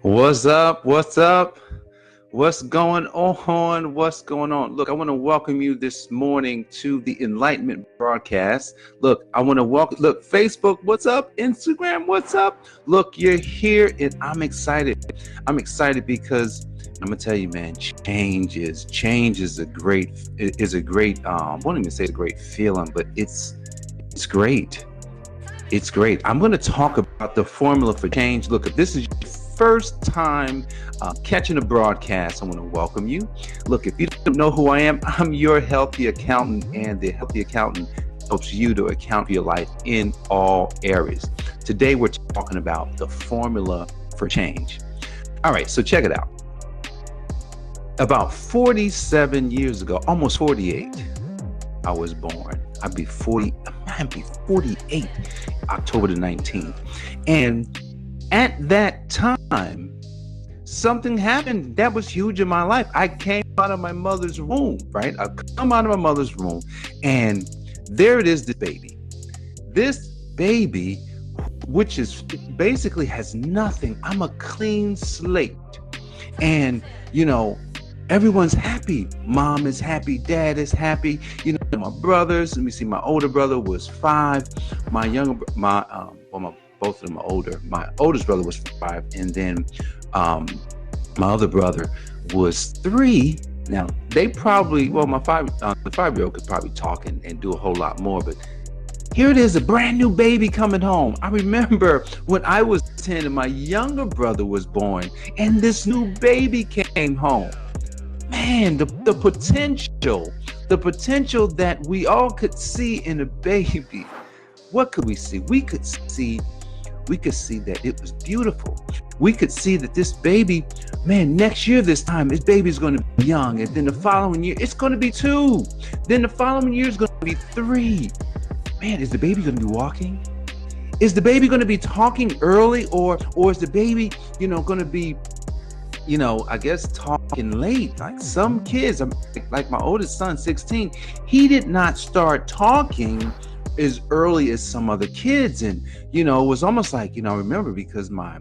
What's up? What's up? What's going on? What's going on? Look, I want to welcome you this morning to the Enlightenment broadcast. Look, I want to look, Facebook, what's up? Instagram, what's up? Look, you're here and I'm excited. I'm excited because I'm gonna tell you, man, change is a great I won't even say a great feeling, but it's great. It's great. I'm going to talk about the formula for change. Look, if this is your first time catching a broadcast, I want to welcome you. Look, if you don't know who I am, I'm your healthy accountant, and the healthy accountant helps you to account for your life in all areas. Today, we're talking about the formula for change. All right, so check it out. About 47 years ago, almost 48, I was born. I'd be 48 October the 19th. And at that time, something happened that was huge in my life. I came out of my mother's womb, right? I come out of my mother's womb, and there it is, this baby. This baby, which is basically has nothing. I'm a clean slate. And, everyone's happy. Mom is happy. Dad is happy. My brothers. Let me see. My older brother was 5. My both of them are older. My oldest brother was 5, and then my other brother was 3. Now they probably, the 5-year-old could probably talk and do a whole lot more, but here it is, a brand new baby coming home. I remember when I was 10 and my younger brother was born, and this new baby came home. Man, the potential that we all could see in a baby. What could we see? We could see that it was beautiful. We could see that this baby, man, next year this time, this baby's going to be young, and then the following year it's going to be 2. Then the following year is going to be 3. Man, is the baby going to be walking? Is the baby going to be talking early, or is the baby, going to be, I guess talking late? Like some kids, like my oldest son, 16, he did not start talking as early as some other kids. And, it was almost like, I remember because my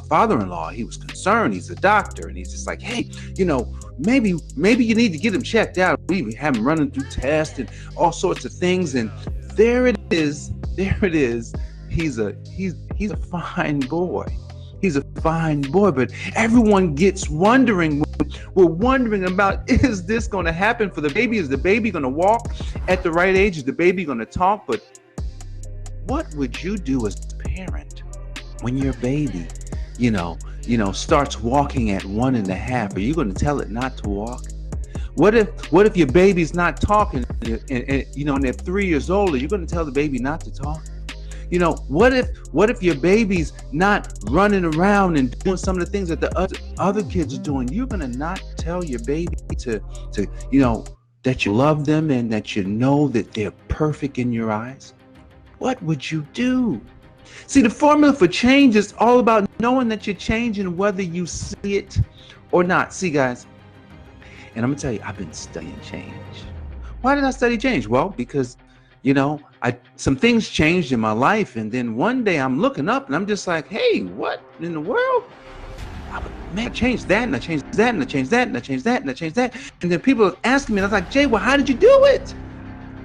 father-in-law, he was concerned. He's a doctor, and he's just like, hey, maybe you need to get him checked out. We have him running through tests and all sorts of things. And there it is. He's a fine boy. He's a fine boy, but everyone gets wondering. We're wondering about, is this going to happen for the baby? Is the baby going to walk at the right age? Is the baby going to talk? But what would you do as a parent when your baby, starts walking at 1.5? Are you going to tell it not to walk? What if your baby's not talking and they're 3 years old? Are you going to tell the baby not to talk? What if your baby's not running around and doing some of the things that the other kids are doing? You're going to not tell your baby to that you love them and that that they're perfect in your eyes? What would you do? See, the formula for change is all about knowing that you're changing, whether you see it or not. See, guys, and I'm going to tell you, I've been studying change. Why did I study change? Well, because some things changed in my life, and then one day I'm looking up and I'm just like, hey, what in the world? I changed that, and I changed that, and I changed that, and I changed that, and I changed that. And then people are asking me, and I was like, Jay, well, how did you do it?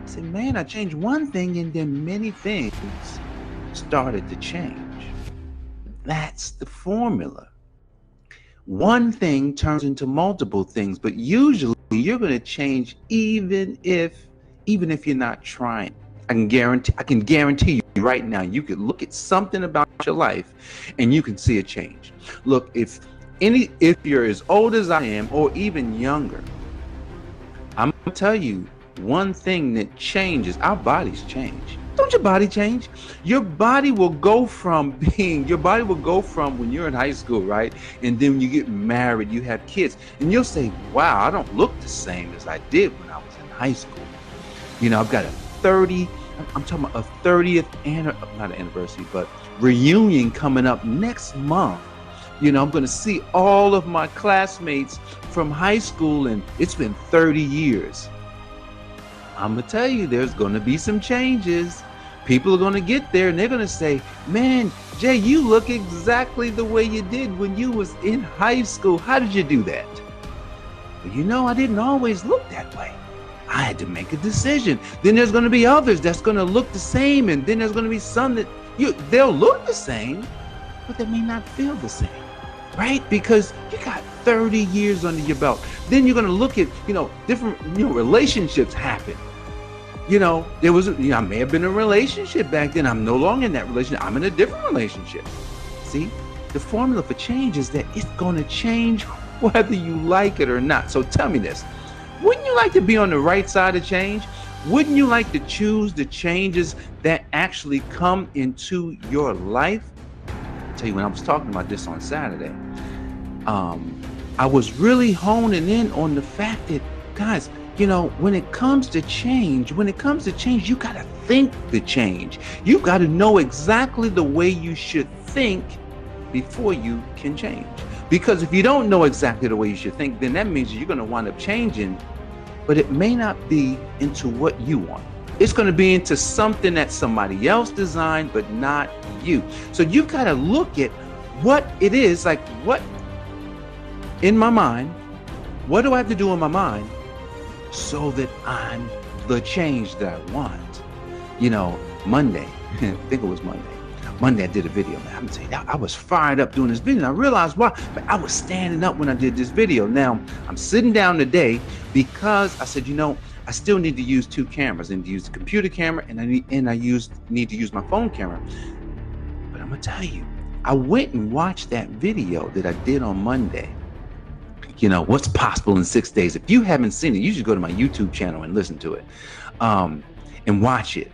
I said, man, I changed one thing, and then many things started to change. That's the formula. One thing turns into multiple things, but usually you're going to change even if you're not trying. I can guarantee you right now, you could look at something about your life and you can see a change. Look, if you're as old as I am or even younger, I'm going to tell you one thing that changes. Our bodies change. Don't your body change? Your body will go from when you're in high school, right? And then when you get married, you have kids, and you'll say, wow, I don't look the same as I did when I was in high school. I've got I'm talking about a 30th, not an anniversary, but reunion coming up next month. I'm going to see all of my classmates from high school, and it's been 30 years. I'm going to tell you, there's going to be some changes. People are going to get there and they're going to say, man, Jay, you look exactly the way you did when you was in high school. How did you do that? Well, I didn't always look that way. I had to make a decision. Then there's going to be others that's going to look the same. And then there's going to be some that they'll look the same, but they may not feel the same, right? Because you got 30 years under your belt. Then you're going to look at, different, relationships happen. There was, I may have been in a relationship back then. I'm no longer in that relationship. I'm in a different relationship. See, the formula for change is that it's going to change whether you like it or not. So tell me this, wouldn't you like to be on the right side of change? Wouldn't you like to choose the changes that actually come into your life? I'll tell you, when I was talking about this on Saturday, I was really honing in on the fact that, guys, when it comes to change, you got to think the change. You got to know exactly the way you should think before you can change. Because if you don't know exactly the way you should think, then that means you're going to wind up changing, but it may not be into what you want. It's going to be into something that somebody else designed, but not you. So you've got to look at what it is, like what in my mind, what do I have to do in my mind so that I'm the change that I want? Monday, I think it was Monday I did a video, man. I'm telling you, I was fired up doing this video. And I realized why, but I was standing up when I did this video. Now I'm sitting down today because I said, I still need to use two cameras. I need to use the computer camera and I need to use my phone camera. But I'm gonna tell you, I went and watched that video that I did on Monday. What's possible in 6 days. If you haven't seen it, you should go to my YouTube channel and listen to it, and watch it.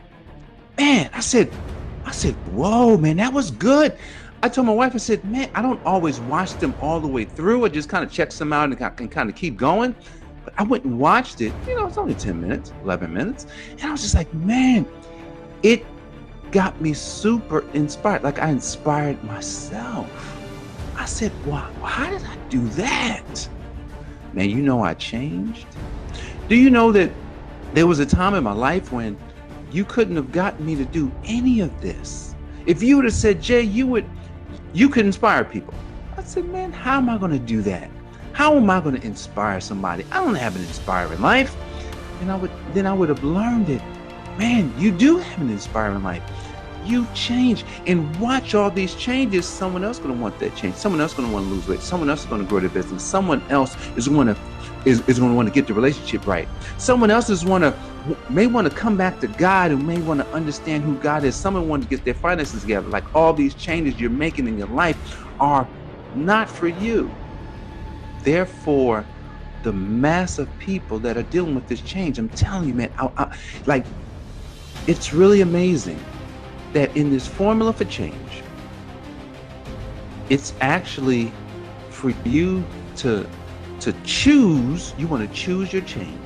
Man, I said, whoa, man, that was good. I told my wife, I said, man, I don't always watch them all the way through. I just kind of check some out and kind of keep going. But I went and watched it. It's only 10 minutes, 11 minutes. And I was just like, man, it got me super inspired. Like I inspired myself. I said, wow, how did I do that? Man, I changed. Do you know that there was a time in my life when you couldn't have gotten me to do any of this? If you would have said, Jay, you could inspire people. I said, man, how am I going to do that? How am I going to inspire somebody? I don't have an inspiring life. And I would have learned it. Man, you do have an inspiring life. You change and watch all these changes. Someone else going to want that change. Someone else going to want to lose weight. Someone else is going to grow their business. Someone else is going to want to get the relationship right. Someone else may want to come back to God and may want to understand who God is. Someone wants to get their finances together. Like all these changes you're making in your life are not for you. Therefore, the mass of people that are dealing with this change, I'm telling you, man, it's really amazing that in this formula for change, it's actually for you to choose. You want to choose your change,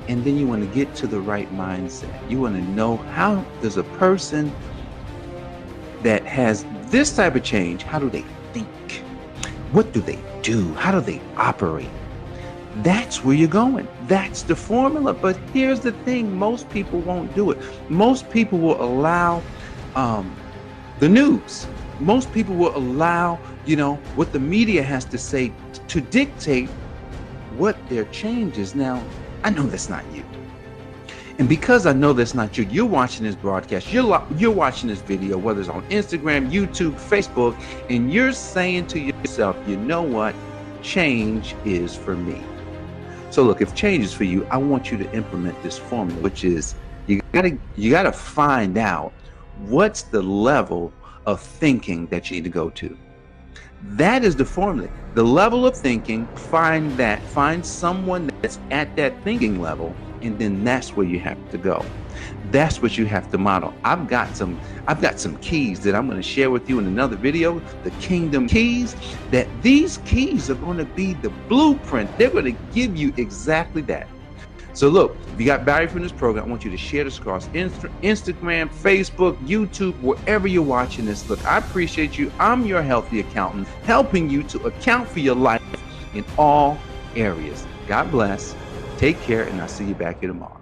and then you want to get to the right mindset. You want to know, how does a person that has this type of change, how do they think? What do they do? How do they operate? That's where you're going. That's the formula. But here's the thing, most people won't do it. Most people will allow the news. Most people will allow, what the media has to say to dictate what their change is. Now, I know that's not you. And because I know that's not you, you're watching this broadcast, you're watching this video, whether it's on Instagram, YouTube, Facebook, and you're saying to yourself, you know what? Change is for me. So look, if change is for you, I want you to implement this formula, which is you gotta find out what's the level of thinking that you need to go to. That is the formula. The level of thinking, find someone that's at that thinking level, and then that's where you have to go. That's what you have to model. I've got some keys that I'm going to share with you in another video, the Kingdom Keys, that these keys are going to be the blueprint. They're going to give you exactly that. So look, if you got value from this program, I want you to share this across Instagram, Facebook, YouTube, wherever you're watching this. Look, I appreciate you. I'm your healthy accountant, helping you to account for your life in all areas. God bless. Take care, and I'll see you back here tomorrow.